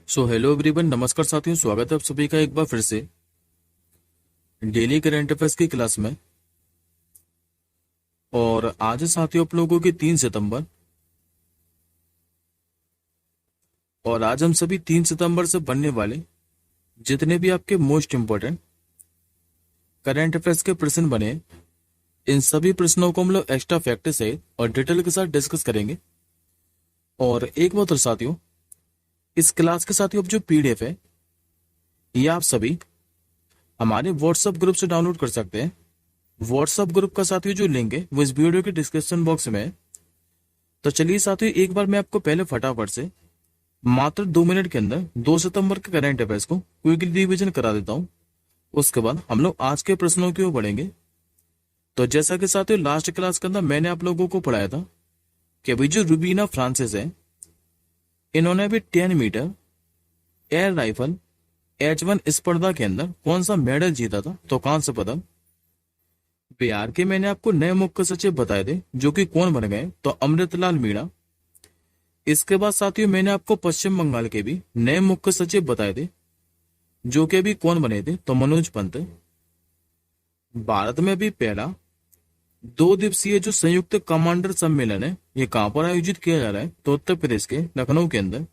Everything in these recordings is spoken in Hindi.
सो हेलो एवरीवन, नमस्कार साथियों। स्वागत है आप सभी का एक बार फिर से डेली करंट अफेयर्स की क्लास में। और आज है साथियों आप लोगों की 3 सितंबर। और आज हम सभी 3 सितंबर से बनने वाले जितने भी आपके मोस्ट इंपॉर्टेंट करंट अफेयर्स के प्रश्न बने हैं, इन सभी प्रश्नों को हम लोग एक्स्ट्रा फैक्ट से और डिटेल के साथ डिस्कस करेंगे। और एक बात और साथियों, इस क्लास के साथियों अब जो पीडीएफ है ये आप सभी हमारे व्हाट्सएप ग्रुप से डाउनलोड कर सकते हैं। व्हाट्सएप ग्रुप का साथियों जो लिंक है वो इस वीडियो के डिस्क्रिप्शन बॉक्स में है। तो चलिए साथियों, एक बार मैं आपको पहले फटाफट से मात्र 2 मिनट के अंदर 2 सितंबर के करंट अफेयर्स को क्विकली रिवीजन करा देता हूं। उसके बाद हम लोग आज के प्रश्नों की ओर बढ़ेंगे। तो जैसा कि साथियों लास्ट क्लास के अंदर मैंने आप लोगों को पढ़ाया था कि अभी जो रुबीना फ्रांसिस है, इन्होंने भी 10 मीटर एयर राइफल H1 स्पर्धा के अंदर कौन सा मेडल जीता था, तो कांस्य पदक। बिहार के मैंने आपको नए मुख्य सचिव बताए थे जो कि कौन बन गए, तो अमृतलाल मीणा। इसके बाद साथियों मैंने आपको पश्चिम बंगाल के भी नए मुख्य सचिव बताए थे जो कि अभी कौन बने थे, तो मनोज पंत। भारत में भी पहला 2 दिवसीय जो संयुक्त कमांडर सम्मेलन है ये कहां पर आयोजित किया जा रहा है, तो उत्तर प्रदेश के लखनऊ के अंदर।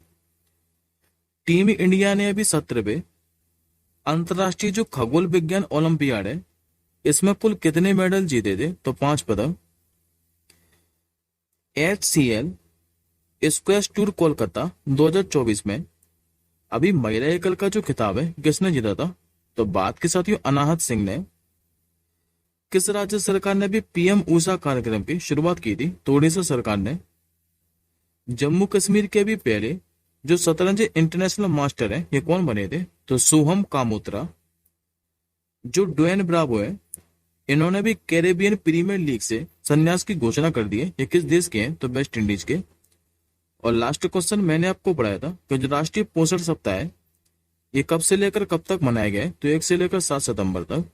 टीम इंडिया ने अभी 17वें अंतर्राष्ट्रीय जो खगोल विज्ञान ओलंपियाड है इसमें कुल कितने मेडल जीते थे, तो 5 पदक। HCL स्क्वैश टूर कोलकाता 2024 में अभी महिला एकल का जो खिताब है किसने जीता था, तो बात के साथियों अनाहत सिंह ने। किस राज्य सरकार ने भी पीएम ऊषा कार्यक्रम की शुरुआत की थी, तो उड़ीसा सरकार ने। जम्मू कश्मीर के भी पहले जो शतरंज इंटरनेशनल मास्टर है ये कौन बने थे, तो सोहम कामोत्रा। जो ड्वेन ब्रावो है, इन्होंने भी कैरेबियन प्रीमियर लीग से संन्यास की घोषणा कर दी है। ये किस देश के हैं, तो वेस्ट इंडीज के। और लास्ट क्वेश्चन मैंने आपको पढ़ाया था कि जो राष्ट्रीय पोषण सप्ताह है ये कब से लेकर कब तक मनाया गया है, तो 1 से लेकर 7 सितंबर तक।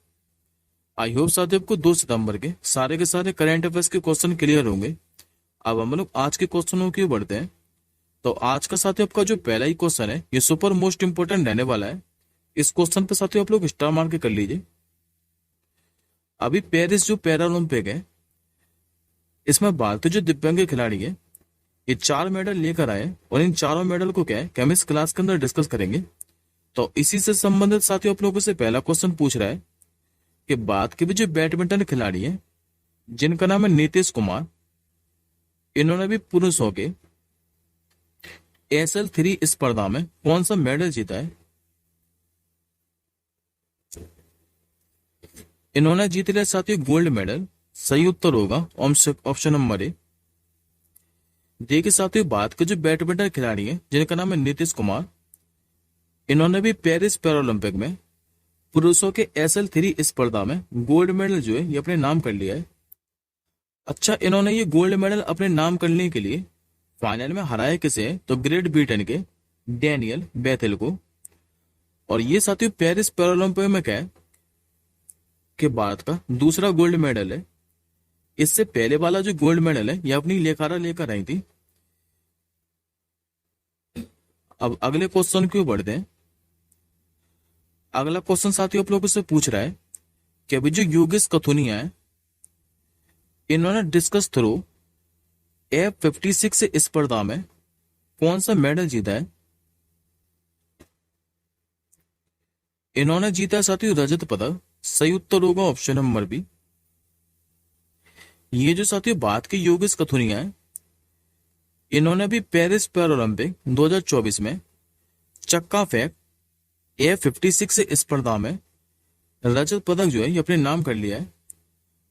आई होप साथियों आपको 2 सितंबर के सारे करंट अफेयर्स के क्वेश्चन क्लियर होंगे। अब हम लोग आज के क्वेश्चनों की ओर बढ़ते हैं। तो आज का साथियों आपका जो पहला ही क्वेश्चन है ये सुपर मोस्ट इंपोर्टेंट रहने वाला है। इस क्वेश्चन पे साथियों आप लोग स्टार मार के कर लीजिए। अभी पेरिस जो पैरालंपिक है इसमें भारतीय जो दिव्यांग खिलाड़ी है ये 4 मेडल लेकर आए, और इन चारों मेडल को क्या है कि हम इस क्लास के अंदर डिस्कस करेंगे। तो इसी से संबंधित साथियों आप लोगों से पहला क्वेश्चन पूछ रहा है कि बात के भी जो बैडमिंटन खिलाड़ी है जिनका नाम है नीतीश कुमार, इन्होंने भी पुरुषों के SL3 स्पर्धा में कौन सा मेडल जीता है। इन्होंने जीत लिया साथियों गोल्ड मेडल। सही उत्तर होगा ऑप्शन नंबर ए। देखिए साथियों बात के जो बैडमिंटन खिलाड़ी है जिनका नाम है नीतीश कुमार, इन्होंने भी पेरिस पैरालंपिक में पुरुषों के SL3 स्पर्धा में गोल्ड मेडल जो है ये अपने नाम कर लिया है। अच्छा, इन्होंने ये गोल्ड मेडल अपने नाम करने के लिए फाइनल में हराया किसे, तो ग्रेट ब्रिटेन के डैनियल बेथेल को। और ये साथियों पेरिस पैरालंपिक में क्या है कि भारत का दूसरा गोल्ड मेडल है। इससे पहले वाला जो गोल्ड मेडल है ये अपनी लेखारा लेकर आई थी। अब अगले क्वेश्चन क्यों बढ़ते हैं। अगला क्वेश्चन साथियों आप लोगों से पूछ रहा है कि अभी जो योगेश कथुनिया है इन्होंने डिस्कस थ्रो F56 स्पर्धा में कौन सा मेडल जीता है। इन्होंने जीता साथियों रजत पदक। सही उत्तर होगा ऑप्शन नंबर बी। ये जो साथियों बात के योगेश कथुनिया है, इन्होंने भी पेरिस पैरालंपिक 2024 में चक्का फेंक F56 स्पर्धा में रजत पदक जो है ये अपने नाम कर लिया है।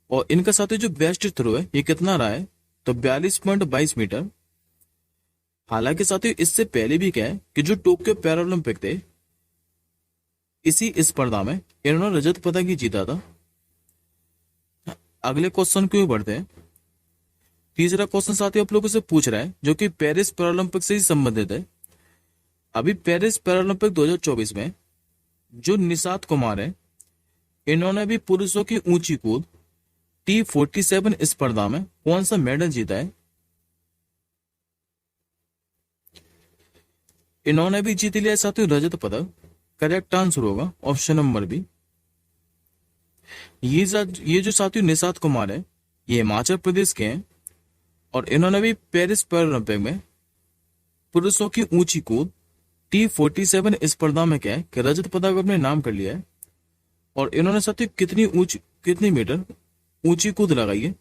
और इनका साथियों जो बेस्ट थ्रो है ये कितना रहा है, तो 42.22 मीटर। हालांकि साथियों इससे पहले भी क्या है कि जो टोक्यो पैरालंपिक थे इसी स्पर्धा में इन्होंने रजत पदक ही जीता था। अगले क्वेश्चन क्यों बढ़ते हैं। तीसरा क्वेश्चन साथियों आप लोगों से पूछ रहा है जो कि पेरिस पैरालंपिक से ही संबंधित है। अभी पेरिस पैरालंपिक 2024 में जो निशात कुमार है इन्होंने भी पुरुषों की ऊंची कूद T47 स्पर्धा में कौन सा मेडल जीता है। इन्होंने भी जीत लिया साथियों रजत पदक। करेक्ट आंसर होगा ऑप्शन नंबर बी। ये जो साथियों निषाद कुमार है, ये हिमाचल प्रदेश के हैं और इन्होंने भी पेरिस पैरालंपिक में पुरुषों की ऊंची कूद T47 स्पर्धा में क्या है कि रजत पदक अपने नाम कर लिया है। और इन्होंने साथियों कितनी मीटर ऊंची कूद लगाई है,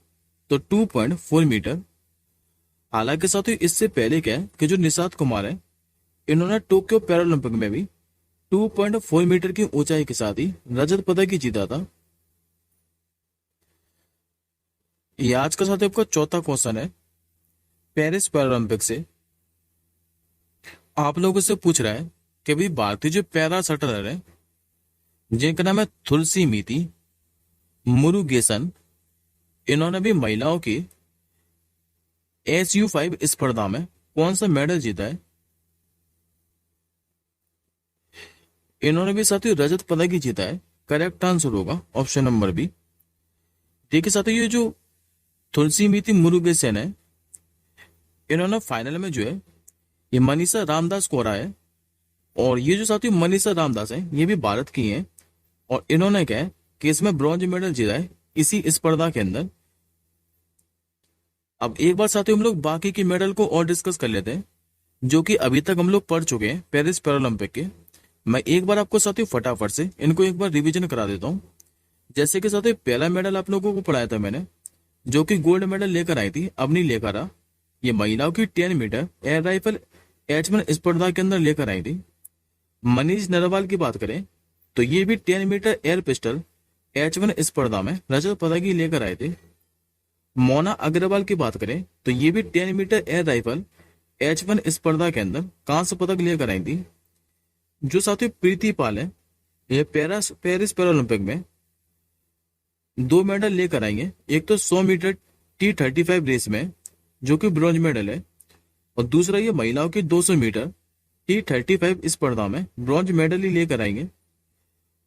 तो 2.4 मीटर। हालांकि साथियों इससे पहले क्या है कि जो निषाद कुमार है, इन्होंने टोक्यो पैरालंपिक में भी 2.4 मीटर की ऊंचाई के साथ ही रजत पदक ही जीता था। ये आज का साथियों आपका चौथा क्वेश्चन है पेरिस पैरालंपिक से। आप लोगों से पूछ रहा है कि भाई भारतीय जो पैरा शटलर है जिनका नाम है तुलसी मीति मुरुगेसन, इन्होंने भी महिलाओं की SU5 स्पर्धा में कौन सा मेडल जीता है। इन्होंने भी साथियों रजत पदक ही जीता है। करेक्ट आंसर होगा ऑप्शन नंबर बी। देखिए साथियों ये जो तुलसी मीति मुरुगेसन है, इन्होंने फाइनल में जो है ये मनीषा रामदास को हराया है। और ये जो साथियों मनीषा रामदास है ये भी भारत की हैं और इन्होंने क्या है कि इसमें ब्रॉन्ज मेडल जीता है इसी स्पर्धा के अंदर। अब एक बार साथियों हम लोग बाकी के मेडल को और डिस्कस कर लेते हैं जो कि अभी तक हम लोग पढ़ चुके हैं पेरिस पैरालंपिक के। मैं एक बार आपको साथियों फटाफट से इनको एक बार रिवीजन करा देता हूँ। जैसे कि साथियों पहला मेडल आप लोगों को पढ़ाया था मैंने, जो कि गोल्ड मेडल लेकर आई थी, अब नहीं लेकर आ। ये महिलाओं की 10 मीटर एयर राइफल H1 स्पर्धा के अंदर लेकर आई थी। मनीष नरवाल की बात करें तो ये भी 10 मीटर एयर पिस्टल H1 स्पर्धा में रजत पदक ही लेकर आए थे। मोना अग्रवाल की बात करें तो ये भी 10 मीटर एयर राइफल H1 स्पर्धा के अंदर कांस्य पदक लेकर आई थी। जो साथियों प्रीति पाल है, ये पेरिस पैरालंपिक में 2 मेडल लेकर आएंगे। एक तो 100 मीटर T35 रेस में जो कि ब्रॉन्ज मेडल है, और दूसरा ये महिलाओं की 200 मीटर T35 स्पर्धा में ब्रॉन्ज मेडल ही लेकर आएंगे।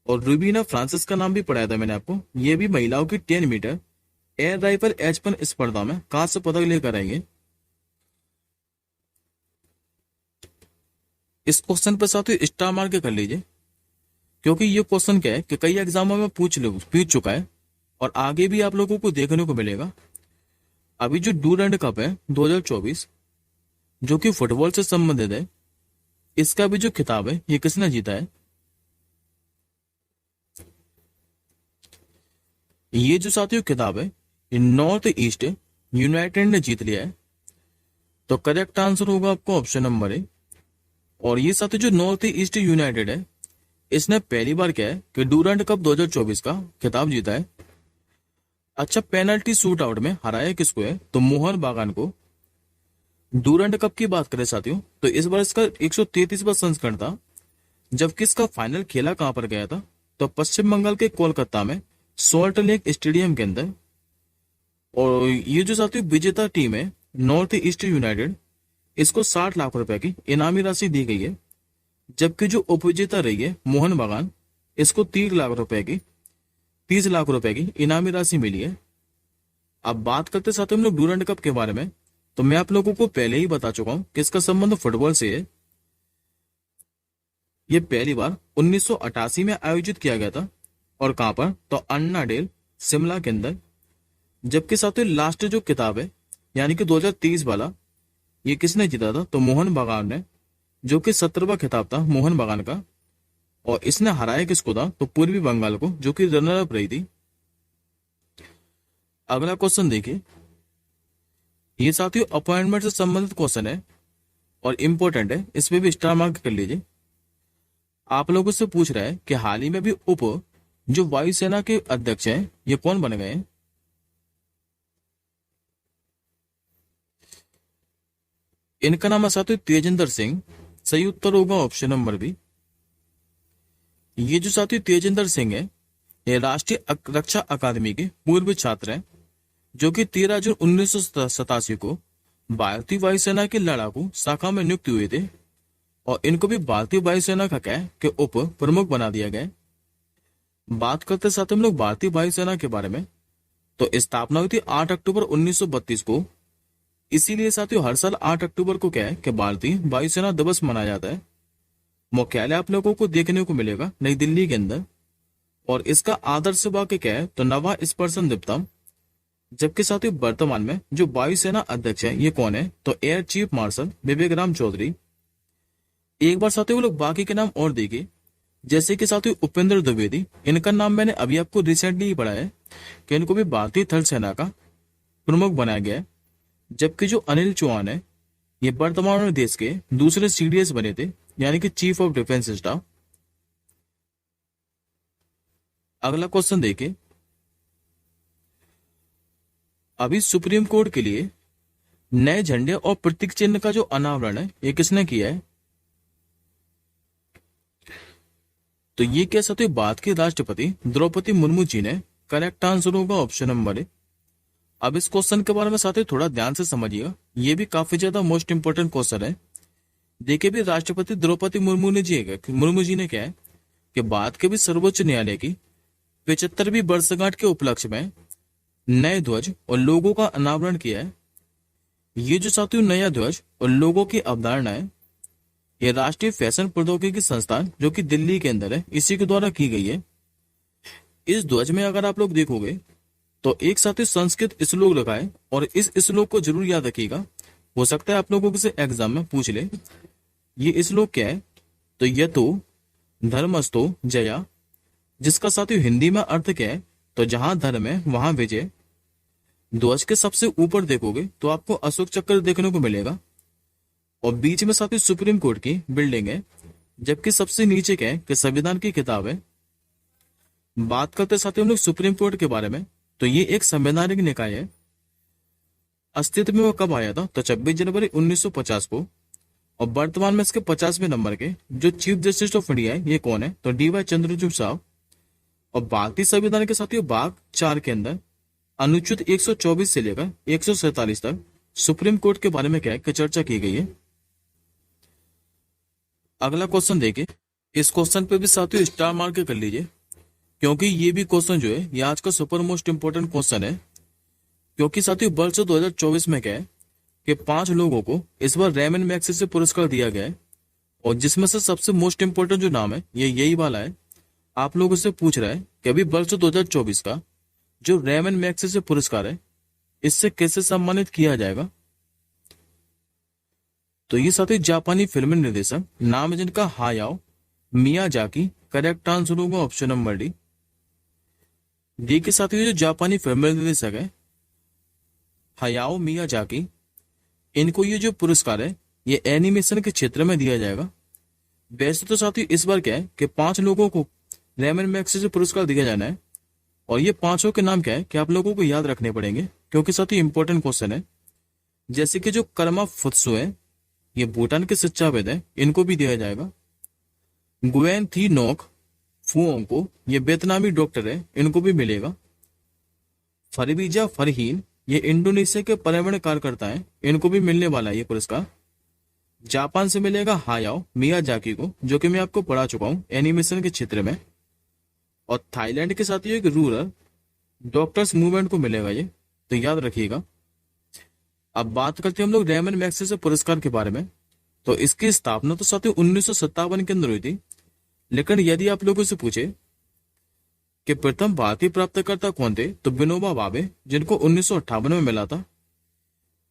और रूबीना फ्रांसिस का नाम भी पढ़ाया था मैंने आपको, ये भी महिलाओं की 10 मीटर एयर राइफल H1 स्पर्धा में कांस्य पदक लेकर आएंगे। इस क्वेश्चन पर साथियों स्टार मार्क कर लीजिए, क्योंकि ये क्वेश्चन क्या है कि कई एग्जामों में पूछ चुका है और आगे भी आप लोगों को देखने को मिलेगा। अभी जो डूरंड कप है 2024 जो कि फुटबॉल से संबंधित है, इसका भी जो खिताब है ये किसने जीता है। ये जो साथियों खिताब है ये नॉर्थ ईस्ट यूनाइटेड ने जीत लिया है। तो करेक्ट आंसर होगा आपको ऑप्शन नंबर ए। और ये साथियों जो नॉर्थ ईस्ट यूनाइटेड है, इसने पहली बार क्या है कि डूरंड कप 2024 का खिताब जीता है। अच्छा, पेनल्टी शूट आउट में हराया किसको है, तो मोहन बागान को। डूरंड कप की बात करें साथियों तो इस बार इसका 133वां संस्करण था, जबकि इसका फाइनल खेला कहां पर गया था, तो पश्चिम बंगाल के कोलकाता में सॉल्ट लेक स्टेडियम के अंदर। और ये जो साथियों विजेता टीम है नॉर्थ ईस्ट यूनाइटेड, इसको 60 लाख रुपए की इनामी राशि दी गई है, जबकि जो उपविजेता रही है मोहन बागान, इसको 30 लाख रुपए की इनामी राशि मिली है। अब बात करते साथ हम लोग डूरंड कप के बारे में, तो मैं आप लोगों को पहले ही बता चुका हूं कि इसका संबंध फुटबॉल से है। यह पहली बार 1988 में आयोजित किया गया था, और कहां पर, तो अन्ना डेल शिमला के अंदर। जबकि साथियों लास्ट जो किताब है यानी कि 2023 वाला, ये किसने जीता था, तो मोहन बागान ने, जो कि 17वां खिताब था मोहन बागान का। और इसने हराया किसको था, तो पूर्वी बंगाल को, जो कि रनर अप रही थी। अगला क्वेश्चन देखिए, ये साथियों अपॉइंटमेंट से संबंधित क्वेश्चन है और इंपॉर्टेंट है, इसमें भी स्टार मार्क कर लीजिए। आप लोगों से पूछ रहा है कि हाल ही में भी जो वायुसेना के अध्यक्ष हैं ये कौन बन गए हैं। इनका नाम है साथियों तेजिंदर सिंह। सही उत्तर होगा ऑप्शन नंबर बी। ये जो साथियों तेजिंदर सिंह है, ये राष्ट्रीय रक्षा अकादमी के पूर्व छात्र हैं, जो कि 13 जून 1987 को भारतीय वायुसेना के लड़ाकू शाखा में नियुक्त हुए थे। और इनको भी भारतीय वायुसेना का क्या है कि उप प्रमुख बना दिया गया। बात करते साथ हम लोग भारतीय वायुसेना के बारे में, तो स्थापना हुई थी 8 अक्टूबर 1932 को। इसीलिए साथियों हर साल 8 अक्टूबर को क्या है कि भारतीय वायुसेना दिवस मनाया जाता है। मुख्यालय आप लोगों को देखने को मिलेगा नई दिल्ली के अंदर। और इसका आदर्श वाक्य क्या है, तो नवा स्पर्शन दीप्तम। जबकि साथियों वर्तमान में जो वायुसेना अध्यक्ष है ये कौन है, तो एयर चीफ मार्शल विवेक राम चौधरी। एक बार साथियों वो लोग बाकी के नाम और देखिए, जैसे कि साथियों उपेंद्र द्विवेदी, इनका नाम मैंने अभी आपको रिसेंटली ही पढ़ा है कि इनको भी भारतीय थल सेना का प्रमुख बनाया गया है। जबकि जो अनिल चौहान है ये वर्तमान में देश के दूसरे सीडीएस बने थे, यानी कि चीफ ऑफ डिफेंस स्टाफ। अगला क्वेश्चन देखिए, अभी सुप्रीम कोर्ट के लिए नए झंडे और प्रतीक चिन्ह का जो अनावरण है ये किसने किया है, तो ये कह सकते हो भारत की राष्ट्रपति द्रौपदी मुर्मू जी ने। करेक्ट आंसर होगा ऑप्शन नंबर ए। अब इस क्वेश्चन के बारे में साथियों थोड़ा ध्यान से समझिएगा, ये भी काफी ज्यादा मोस्ट इंपोर्टेंट क्वेश्चन है। देखिए भी राष्ट्रपति द्रौपदी मुर्मू ने क्या है कि भारत के भी सर्वोच्च न्यायालय की 75वीं वर्षगांठ के उपलक्ष्य में नए ध्वज और लोगों का अनावरण किया है। ये जो साथियों नया ध्वज और लोगों की अवधारणा है ये राष्ट्रीय फैशन प्रौद्योगिकी संस्थान जो कि दिल्ली के अंदर है इसी के द्वारा की गई है। इस ध्वज में अगर आप लोग देखोगे तो एक साथी संस्कृत श्लोक लगा है और इस श्लोक को जरूर याद रखिएगा, हो सकता है आप लोगों से एग्जाम में पूछ ले। ये श्लोक क्या है, तो यतो धर्मस्तो जया, जिसका साथियों हिंदी में अर्थ क्या है, तो जहां धर्म है वहां विजय। ध्वज के सबसे ऊपर देखोगे तो आपको अशोक चक्र देखने को मिलेगा और बीच में साथियों सुप्रीम कोर्ट की बिल्डिंग है, जबकि सबसे नीचे क्या है कि संविधान की किताब है। बात करते साथियों हम लोग सुप्रीम कोर्ट के बारे में, तो ये एक संवैधानिक निकाय है। अस्तित्व में वो कब आया था, तो 26 जनवरी 1950 को। और वर्तमान में इसके 50वें नंबर के जो चीफ जस्टिस ऑफ इंडिया है ये कौन है, तो डीवाई चंद्रचूड़ साहब। और भारतीय संविधान के साथियों भाग 4 के अंदर अनुच्छेद 124 से लेकर 147 तक सुप्रीम कोर्ट के बारे में क्या है कि चर्चा की गई है। अगला क्वेश्चन देखिए, इस क्वेश्चन पे भी साथियों स्टार मार्क कर लीजिए, क्योंकि ये भी क्वेश्चन जो है ये आज का सुपर मोस्ट इंपोर्टेंट क्वेश्चन है। क्योंकि साथियों वर्ष 2024 में क्या है कि 5 लोगों को इस बार रेमन मैग्सेसे पुरस्कार दिया गया है और जिसमें से सबसे मोस्ट इंपोर्टेंट जो नाम है ये यही वाला है। आप लोगों से पूछ रहा है कि अभी वर्ष 2024 का जो रेमन मैग्सेसे पुरस्कार है इससे कैसे सम्मानित किया जाएगा, तो ये साथी जापानी फिल्म निर्देशक नाम है जिनका हायाओ मियाजाकी। करेक्ट आंसर होगा ऑप्शन नंबर डी। डी के साथ जो जापानी फिल्म निर्देशक है हायाओ मियाजाकी, इनको ये जो पुरस्कार है ये एनिमेशन के क्षेत्र में दिया जाएगा। वैसे तो साथियों इस बार क्या है कि 5 लोगों को रेमन मैग्सेसे पुरस्कार दिया जाना है और ये 5 के नाम क्या है कि आप लोगों को याद रखने पड़ेंगे, क्योंकि साथियों इंपॉर्टेंट क्वेश्चन है। जैसे कि जो कर्मा फुत्सु है ये भूटान के शिक्षाविद है, इनको भी दिया जाएगा। गुएन थी नोक फुओंग को, ये वियतनामी डॉक्टर है, इनको भी मिलेगा। फरवीजा फरहीन ये इंडोनेशिया के पर्यावरण कार्यकर्ता हैं, इनको भी मिलने वाला है ये पुरस्कार। जापान से मिलेगा हायाओ मियाजाकी को, जो कि मैं आपको पढ़ा चुका हूं एनिमेशन के क्षेत्र में। और थाईलैंड के साथ ये एक रूरल डॉक्टर्स मूवमेंट को मिलेगा ये, तो याद रखिएगा। अब बात करते हैं हम लोग रेमन मैग्सेसे पुरस्कार के बारे में। तो इसकी स्थापना तो साथियों 1957 के अंदर हुई थी, लेकिन यदि आप लोगों से पूछे कि प्रथम भारतीय प्राप्तकर्ता कौन थे, तो विनोबा भावे, जिनको 1958 में मिला था।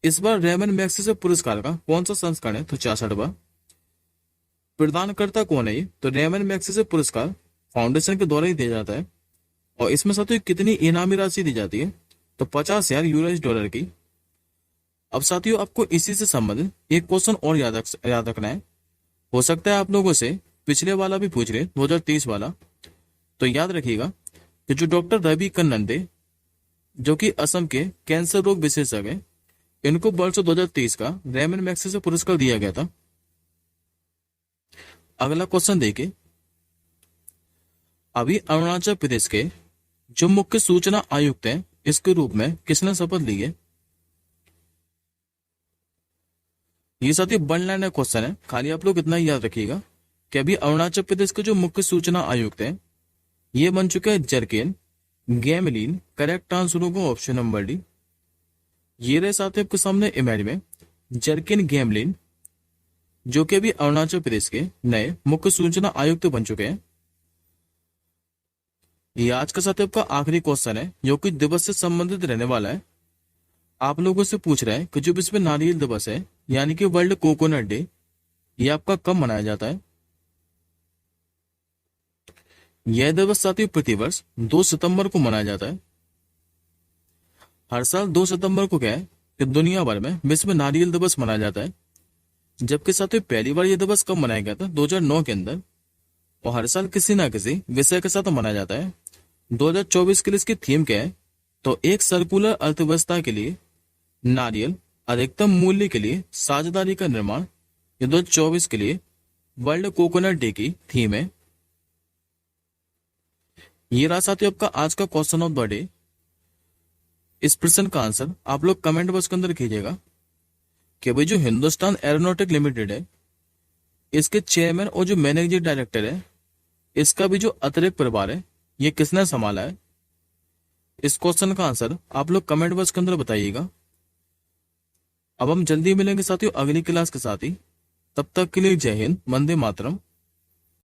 इस बार रेमन मैग्सेसे पुरस्कार का कौन सा संस्करण है, तो 66वां। प्रदानकर्ता कौन है ये, तो रेमन मैग्सेसे पुरस्कार फाउंडेशन के द्वारा ही दिया जाता है। और इसमें साथियों कितनी इनामी राशि दी जाती है, तो 50,000 यूएस डॉलर की। अब साथियों आपको इसी से संबंधित एक क्वेश्चन और याद रखना है। हो सकता है आप लोगों से पिछले वाला भी पूछ रहे 2023 वाला, तो याद रखिएगा कि जो डॉक्टर रवि कन्नन थे जो कि असम के कैंसर रोग विशेषज्ञ हैं, इनको वर्ष 2023 का रेमन मैग्सेसे पुरस्कार दिया गया था। अगला क्वेश्चन देखिए, अभी अरुणाचल प्रदेश के जो मुख्य सूचना आयुक्त हैं इसके रूप में किसने शपथ ली है। ये साथी वन लाइनर क्वेश्चन है, खाली आप लोग इतना ही याद रखिएगा कि अभी अरुणाचल प्रदेश के जो मुख्य सूचना आयुक्त हैं ये बन चुका है जरकेन गैमलीन। करेक्ट आंसर होगा ऑप्शन नंबर डी। ये रहे साथी आपके सामने इमेज में जरकेन गैमलीन। जो कि अभी अरुणाचल प्रदेश के नए मुख्य सूचना आयुक्त बन चुके हैं। ये आज का साथ आपका आखिरी क्वेश्चन है जो कि दिवस से संबंधित रहने वाला है। आप लोगों से पूछ रहे हैं कि जो विश्व नारियल दिवस है यानी कि वर्ल्ड कोकोनट डे, ये आपका कब मनाया जाता है? यह दिवस साथियों प्रतिवर्ष 2 सितंबर को मनाया जाता है। हर साल 2 सितंबर को क्या है कि दुनिया भर में विश्व नारियल दिवस मनाया जाता है, जबकि साथियों पहली बार यह दिवस कब मनाया गया था? 2009 के अंदर। और हर साल किसी ना किसी विषय के साथ मनाया जाता है। 2024 के लिए इसकी थीम क्या है? तो एक सर्कुलर अर्थव्यवस्था के लिए नारियल अधिकतम मूल्य के लिए साझेदारी का निर्माण, ये 2024 के लिए वर्ल्ड कोकोनट डे की थीम है। ये रहा साथियों आपका आज का क्वेश्चन ऑफ द डे। इस प्रश्न का आंसर आप लोग कमेंट बॉक्स के अंदर कीजिएगा कि भाई जो हिंदुस्तान एरोनॉटिक लिमिटेड है, इसके चेयरमैन और जो मैनेजिंग डायरेक्टर है, इसका भी जो अतिरिक्त प्रभार है, ये किसने संभाला है? इस क्वेश्चन का आंसर आप लोग कमेंट बॉक्स के अंदर बताइएगा। अब हम जल्दी मिलेंगे साथियों अगली क्लास के साथ ही। तब तक के लिए जय हिंद, वंदे मातरम।